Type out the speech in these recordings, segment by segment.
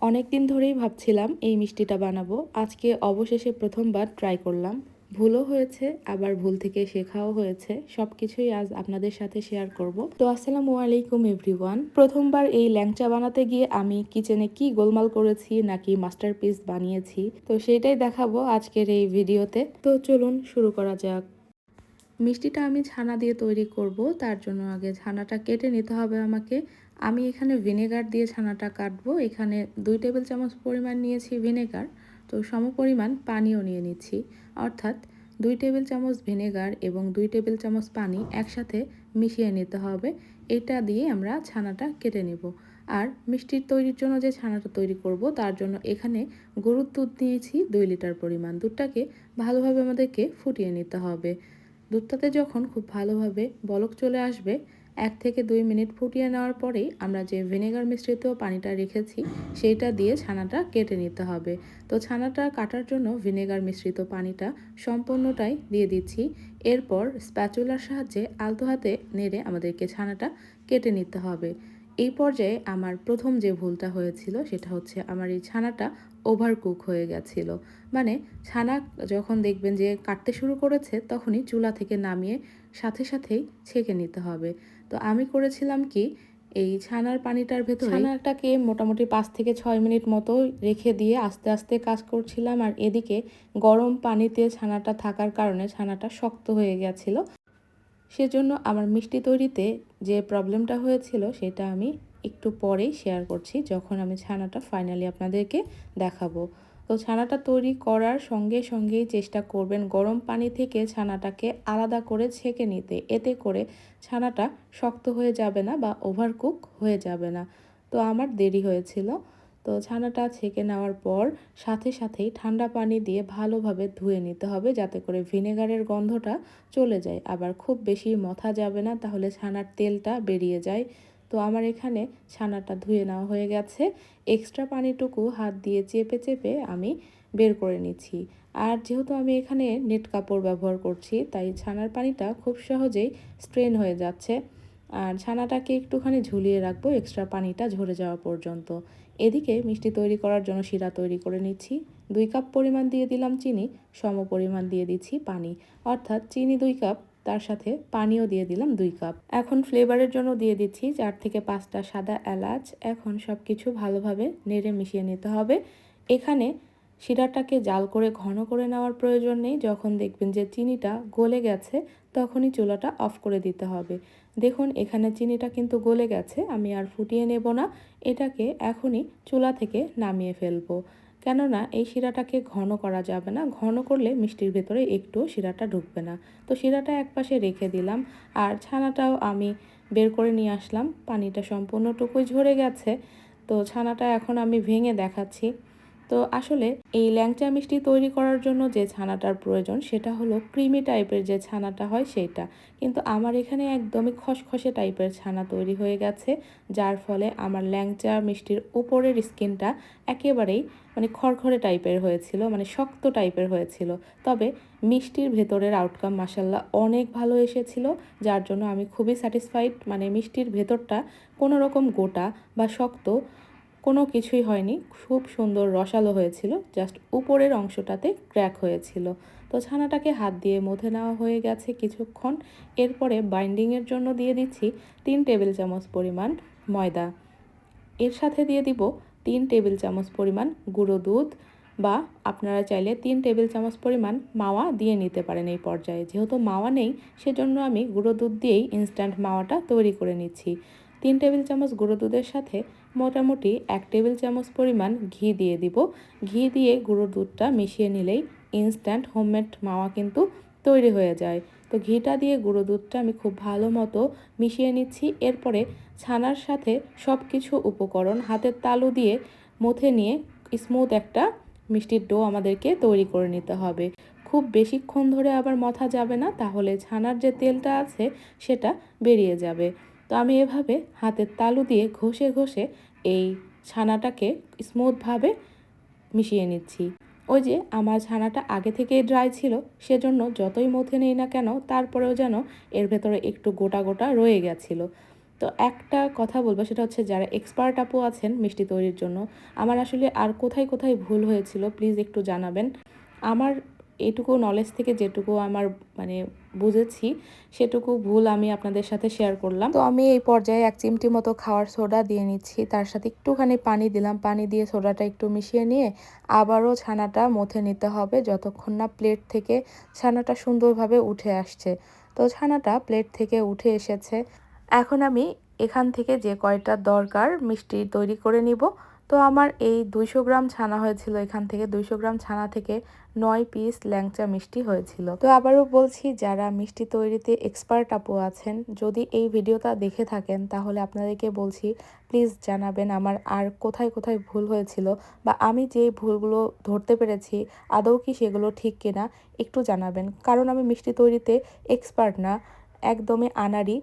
অনেক দিন ধরেই ভাবছিলাম এই মিষ্টিটা বানাবো। আজকে অবশেষে প্রথমবার ট্রাই করলাম। ভুলও হয়েছে, আবার ভুল থেকে শেখাও হয়েছে। সবকিছুই আজ আপনাদের সাথে শেয়ার করব। তো আসসালামু আলাইকুম এভরিওয়ান। প্রথমবার এই ল্যাংচা বানাতে গিয়ে আমি কিচেনে কি গোলমাল করেছি নাকি মাস্টারপিস বানিয়েছি, তো সেটাই দেখাবো আজকের এই ভিডিওতে। তো চলুন শুরু করা যাক। মিষ্টিটা আমি ছানা দিয়ে তৈরি করব, তার জন্য আগে ছানাটা কেটে নিতে হবে আমাকে। আমি এখানে ভিনেগার দিয়ে ছানাটা কাটবো। এখানে 2 টেবিল চামচ পরিমাণ নিয়েছি ভিনেগার, তো সমপরিমাণ পানিও নিয়ে নিচ্ছি। অর্থাৎ 2 টেবিল চামচ ভিনেগার এবং 2 টেবিল চামচ পানি একসাথে মিশিয়ে নিতে হবে। এটা দিয়ে আমরা ছানাটা কেটে নেব। আর মিষ্টির তৈরির জন্য যে ছানাটা তৈরি করব, তার জন্য এখানে গরুর দুধ নিয়েছি 2 লিটার পরিমাণ। দুধটাকে ভালোভাবে আমাদেরকে ফুটিয়ে নিতে হবে। দুধটাতে যখন খুব ভালোভাবে বলক চলে আসবে, 1 থেকে 2 মিনিট ফুটিয়ে নেওয়ার পরেই আমরা যে ভিনেগার মিশ্রিত পানিটা রেখেছি সেইটা দিয়ে ছানাটা কেটে নিতে হবে। তো ছানাটা কাটার জন্য ভিনেগার মিশ্রিত পানিটা সম্পূর্ণটাই দিয়ে দিচ্ছি। এরপর স্প্যাচুলার সাহায্যে আলতো হাতে নেড়ে আমাদেরকে ছানাটা কেটে নিতে হবে। এই পর্যায়ে আমার প্রথম যে ভুলটা হয়েছিল সেটা হচ্ছে আমার এই ছানাটা ওভারকুক হয়ে গেছিল। মানে ছানা যখন দেখবেন যে কাটতে শুরু করেছে তখনই চুলা থেকে নামিয়ে সাথে সাথেই ছেঁকে নিতে হবে। তো আমি করেছিলাম কি, এই ছানার পানিটার ভেতরে ছানাটাকে মোটামুটি 5 থেকে 6 মিনিট মতো রেখে দিয়ে আস্তে আস্তে কাজ করছিলাম। আর এদিকে গরম পানিতে ছানাটা থাকার কারণে ছানাটা শক্ত হয়ে গেছিল। সেজন্য আমার মিষ্টি তৈরিতে যে প্রবলেমটা হয়েছিল সেটা আমি একটু পরেই শেয়ার করছি, যখন আমি ছানাটা ফাইনালি আপনাদেরকে দেখাবো। তো ছানাটা তৈরি করার সঙ্গে সঙ্গেই চেষ্টা করবেন গরম পানি থেকে ছানাটাকে আলাদা করে ছেঁকে নিতে। এতে করে ছানাটা শক্ত হয়ে যাবে না বা ওভারকুক হয়ে যাবে না। তো আমার দেরি হয়েছিল। তো ছানাটা ছেঁকে নেওয়ার পর সাথে সাথেই ঠান্ডা পানি দিয়ে ভালোভাবে ধুয়ে নিতে হবে, যাতে করে ভিনেগারের গন্ধটা চলে যায়। আবার খুব বেশি মথা যাবে না, তাহলে ছানার তেলটা বেরিয়ে যায়। তো আমার এখানে ছানাটা ধুয়ে নেওয়া হয়ে গেছে। এক্সট্রা পানিটুকু হাত দিয়ে চেপে চেপে আমি বের করে নিচ্ছি। আর যেহেতু আমি এখানে নেট কাপড় ব্যবহার করছি, তাই ছানার পানিটা খুব সহজেই স্ট্রেন হয়ে যাচ্ছে। আর ছানাটাকে একটুখানি ঝুলিয়ে রাখবো এক্সট্রা পানিটা ঝরে যাওয়া পর্যন্ত। এদিকে মিষ্টি তৈরি করার জন্য শিরা তৈরি করে নিচ্ছি। 2 কাপ পরিমাণ দিয়ে দিলাম চিনি, সম পরিমাণ দিয়ে দিচ্ছি পানি। অর্থাৎ চিনি 2 কাপ, তার সাথে পানিও দিয়ে দিলাম 2 কাপ। এখন ফ্লেভারের জন্য দিয়ে দিচ্ছি 4 থেকে 5টা সাদা এলাচ। এখন সব কিছু ভালোভাবে নেড়ে মিশিয়ে নিতে হবে। এখানে শিরাটাকে জাল করে ঘন করে নেওয়ার প্রয়োজন নেই। যখন দেখবেন যে চিনিটা গলে গেছে তখনই চুলাটা অফ করে দিতে হবে। দেখুন এখানে চিনিটা কিন্তু গলে গেছে, আমি আর ফুটিয়ে নেব না। এটাকে এখনই চুলা থেকে নামিয়ে ফেলবো, কেননা এই শিরাটাকে ঘন করা যাবে না। ঘন করলে মিষ্টির ভেতরে একটুও শিরাটা ঢুকবে না। তো শিরাটা একপাশে রেখে দিলাম। আর ছানাটাও আমি বের করে নিয়ে আসলাম। পানিটা সম্পূর্ণটুকুই ঝরে গেছে। তো ছানাটা এখন আমি ভেঙে দেখাচ্ছি। তো আসলে এই ল্যাংচা মিষ্টি তৈরি করার জন্য যে ছানাটার প্রয়োজন সেটা হলো ক্রিমি টাইপের যে ছানাটা হয় সেইটা। কিন্তু আমার এখানে একদমই খসখসে টাইপের ছানা তৈরি হয়ে গেছে, যার ফলে আমার ল্যাংচা মিষ্টির উপরের স্কিনটা একেবারেই খড়খড়ে টাইপের হয়েছিল, শক্ত টাইপের হয়েছিল। তবে মিষ্টির ভেতরের আউটকাম মাশাল্লাহ অনেক ভালো এসেছিল, যার জন্য আমি খুবই স্যাটিসফাইড। মিষ্টির ভেতরটা কোনো রকম গোটা বা শক্ত কোনো কিছুই হয়নি, খুব সুন্দর রসালো হয়েছিল। জাস্ট উপরের অংশটাতে ক্র্যাক হয়েছিল। তো ছানাটাকে হাত দিয়ে মথে নেওয়া হয়ে গেছে কিছুক্ষণ। এরপরে বাইন্ডিংয়ের জন্য দিয়ে দিচ্ছি 3 টেবিল চামচ পরিমাণ ময়দা। এর সাথে দিয়ে দিব 3 টেবিল চামচ পরিমাণ গুঁড়ো দুধ, বা আপনারা চাইলে 3 টেবিল চামচ পরিমাণ মাওয়া দিয়ে নিতে পারেন এই পর্যায়ে। যেহেতু মাওয়া নেই সেজন্য আমি গুঁড়ো দুধ দিয়েই ইনস্ট্যান্ট মাওয়াটা তৈরি করে নিচ্ছি। 3 টেবিল চামচ গুঁড়ো দুধের সাথে মোটামুটি 1 টেবিল চামচ পরিমাণ ঘি দিয়ে দিব। ঘি দিয়ে গুঁড়ো দুধটা মিশিয়ে নিলেই ইনস্ট্যান্ট হোমমেড মাওয়া কিন্তু তৈরি হয়ে যায়। তো ঘিটা দিয়ে গুঁড়ো দুধটা আমি খুব ভালো মতো মিশিয়ে নিচ্ছি। এরপরে ছানার সাথে সব কিছু উপকরণ হাতের তালু দিয়ে মথে নিয়ে স্মুথ একটা মিষ্টির ডো আমাদেরকে তৈরি করে নিতে হবে। খুব বেশিক্ষণ ধরে আবার মথা যাবে না, তাহলে ছানার যে তেলটা আছে সেটা বেরিয়ে যাবে। তো আমি এভাবে হাতের তালু দিয়ে ঘষে ঘষে এই ছানাটাকে স্মুথভাবে মিশিয়ে নিচ্ছি। ওই যে আমার ছানাটা আগে থেকেই ড্রাই ছিল, সেজন্য যতই মথে নেই না কেন তারপরেও যেন এর ভেতরে একটু গোটা গোটা রয়ে গেছিলো। তো একটা কথা বলবো, সেটা হচ্ছে যারা এক্সপার্ট আপু আছেন মিষ্টি তৈরির জন্য, আমার আসলে আর কোথায় কোথায় ভুল হয়েছিল প্লিজ একটু জানাবেন। আমার এটুকু নলেজ থেকে যেটুকু আমার মানে বুঝেছি সেটুকু ভুল আমি আপনাদের সাথে শেয়ার করলাম। তো আমি এই পর্যায়ে 1 চিমটি মতো খাওয়ার সোডা দিয়ে নিচ্ছি, তার সাথে একটুখানি পানি দিলাম, পানি দিয়ে সোডাটা একটু মিশিয়ে নিয়ে আবারও ছানাটা মথে নিতে হবে যতক্ষণ না প্লেট থেকে ছানাটা সুন্দরভাবে উঠে আসছে। তো ছানাটা প্লেট থেকে উঠে এসেছে। এখন আমি এখান থেকে যে কয়টা দরকার মিষ্টি তৈরি করে নিব। তো আমার এই 200 গ্রাম ছানা হয়েছিল, এখান থেকে 200 গ্রাম ছানা থেকে 9 পিস ল্যাংচা মিষ্টি হয়েছিল। তো আবারও বলছি, যারা মিষ্টি তৈরিতে এক্সপার্ট আপু আছেন, যদি এই ভিডিওটা দেখে থাকেন তাহলে আপনাদেরকে বলছি প্লিজ জানাবেন আমার আর কোথায় কোথায় ভুল হয়েছিল, বা আমি যে ভুলগুলো ধরতে পেরেছি আদৌ কি সেগুলো ঠিক কিনা একটু জানাবেন। কারণ আমি মিষ্টি তৈরিতে এক্সপার্ট না, একদমই আনাড়ি।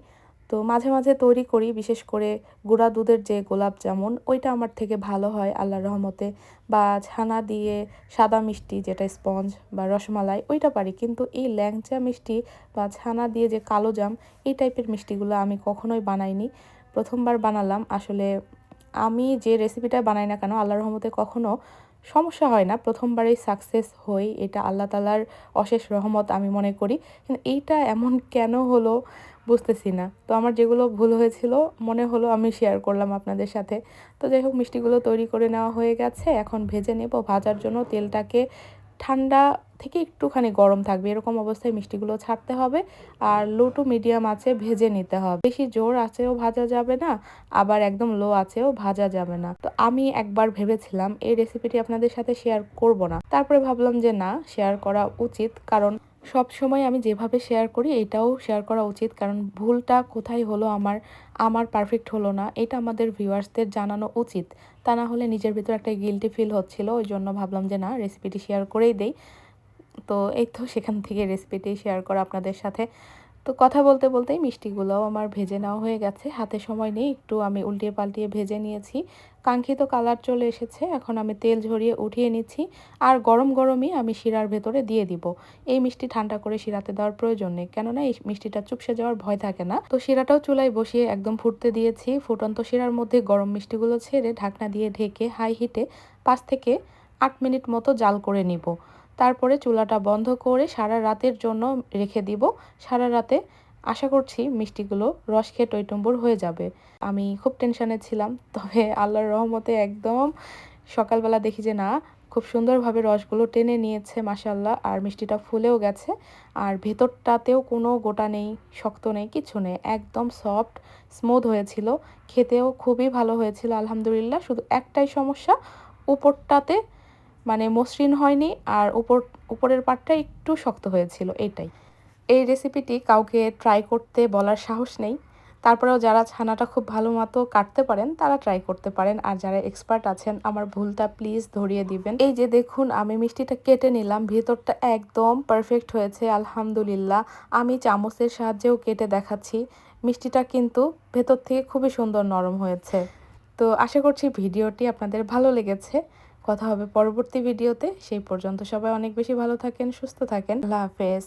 তো মাঝে মাঝে তৈরি করি, বিশেষ করে গুঁড়া দুধের যে গোলাপ জামুন ওইটা আমার থেকে ভালো হয় আল্লাহর রহমতে, বা ছানা দিয়ে সাদা মিষ্টি যেটা স্পঞ্জ বা রসমালাই ওইটা পারি, কিন্তু এই ল্যাংচা মিষ্টি বা ছানা দিয়ে যে কালো জাম এই টাইপের মিষ্টিগুলো আমি কখনোই বানাইনি, প্রথমবার বানালাম। আসলে আমি যে রেসিপিটা বানাই না কেন আল্লাহর রহমতে কখনো সমস্যা হয় না, প্রথমবারেই সাকসেস হই, এটা আল্লাহ তাআলার অশেষ রহমত আমি মনে করি। কিন্তু এইটা এমন কেন হলো বুঝতেছি না। তো আমার যেগুলো ভুল হয়েছিল মনে হলো আমি শেয়ার করলাম আপনাদের সাথে। তো যাই হোক, মিষ্টিগুলো তৈরি করে নেওয়া হয়ে গেছে, এখন ভেজে নেব। ভাজার জন্য তেলটাকে ঠান্ডা থেকে একটুখানি গরম থাকবে এরকম অবস্থায় মিষ্টিগুলো ছাড়তে হবে, আর লো টু মিডিয়াম আঁচে ভেজে নিতে হবে। বেশি জোর আঁচেও ভাজা যাবে না, আবার একদম লো আঁচেও ভাজা যাবে না। তো আমি একবার ভেবেছিলাম এই রেসিপিটি আপনাদের সাথে শেয়ার করব না, তারপরে ভাবলাম যে না, শেয়ার করা উচিত, কারণ সব সময় আমি যেভাবে শেয়ার করি এটাও শেয়ার করা উচিত। কারণ ভুলটা কোথায় হলো আমার পারফেক্ট হলো না, এটা আমাদের ভিউয়ার্সদের জানানো উচিত। তা না হলে নিজের ভিতর একটা গিল্টি ফিল হচ্ছিল, ওই জন্য ভাবলাম যে না, রেসিপিটি শেয়ার করেই দেই। তো এই তো সেখান থেকে রেসিপিটি শেয়ার করা আপনাদের সাথে। তো কথা বলতে বলতেই মিষ্টিগুলোও আমার ভেজে নেওয়া হয়ে গেছে, হাতে সময় নেই, একটু আমি উল্টিয়ে পাল্টিয়ে ভেজে নিয়েছি। কাঙ্ক্ষিত কালার চলে এসেছে, এখন আমি তেল ঝরিয়ে উঠিয়ে নিচ্ছি, আর গরম গরমই আমি শিরার ভেতরে দিয়ে দিব। এই মিষ্টি ঠান্ডা করে শিরাতে দেওয়ার প্রয়োজন নেই, কেননা এই মিষ্টিটা চুপসে যাওয়ার ভয় থাকে না। তো শিরাটাও চুলায় বসিয়ে একদম ফুটতে দিয়েছি, ফুটন্ত শিরার মধ্যে গরম মিষ্টিগুলো ছেড়ে ঢাকনা দিয়ে ঢেকে হাই হিটে 5 থেকে 8 মিনিট মতো জাল করে নিব। তারপরে চুলাটা বন্ধ করে সারা রাতের জন্য রেখে দিব। সারা রাতে আশা করছি মিষ্টিগুলো রস খেয়ে টইটুম্বুর হয়ে যাবে। আমি খুব টেনশনে ছিলাম, তবে আল্লাহর রহমতে একদম সকালবেলা দেখি যে না, খুব সুন্দরভাবে রসগুলো টেনে নিয়েছে মাশাআল্লাহ, আর মিষ্টিটা ফুলেও গেছে, আর ভেতরটাতেও কোনো গোটা নেই, শক্ত নেই, কিছু নেই, একদম সফট স্মুথ হয়েছিল, খেতেও খুবই ভালো হয়েছিল আলহামদুলিল্লাহ। শুধু একটাই সমস্যা, উপরটাতে মানে মসৃণ হয়নি, আর উপরের পাটটা একটু শক্ত হয়েছিল, এটাই। এই রেসিপিটি কাউকে ট্রাই করতে বলার সাহস নেই, তারপরেও যারা ছানাটা খুব ভালো মতো কাটতে পারেন তারা ট্রাই করতে পারেন, আর যারা এক্সপার্ট আছেন আমার ভুলটা প্লিজ ধরিয়ে দিবেন। এই যে দেখুন, আমি মিষ্টিটা কেটে নিলাম, ভেতরটা একদম পারফেক্ট হয়েছে আলহামদুলিল্লাহ। আমি চামচের সাহায্যেও কেটে দেখাচ্ছি, মিষ্টিটা কিন্তু ভেতর থেকে খুবই সুন্দর নরম হয়েছে। তো আশা করছি ভিডিওটি আপনাদের ভালো লেগেছে। কথা হবে পরবর্তী ভিডিওতে, সেই পর্যন্ত সবাই অনেক বেশি ভালো থাকেন, সুস্থ থাকেন, আল্লাহ হাফেজ।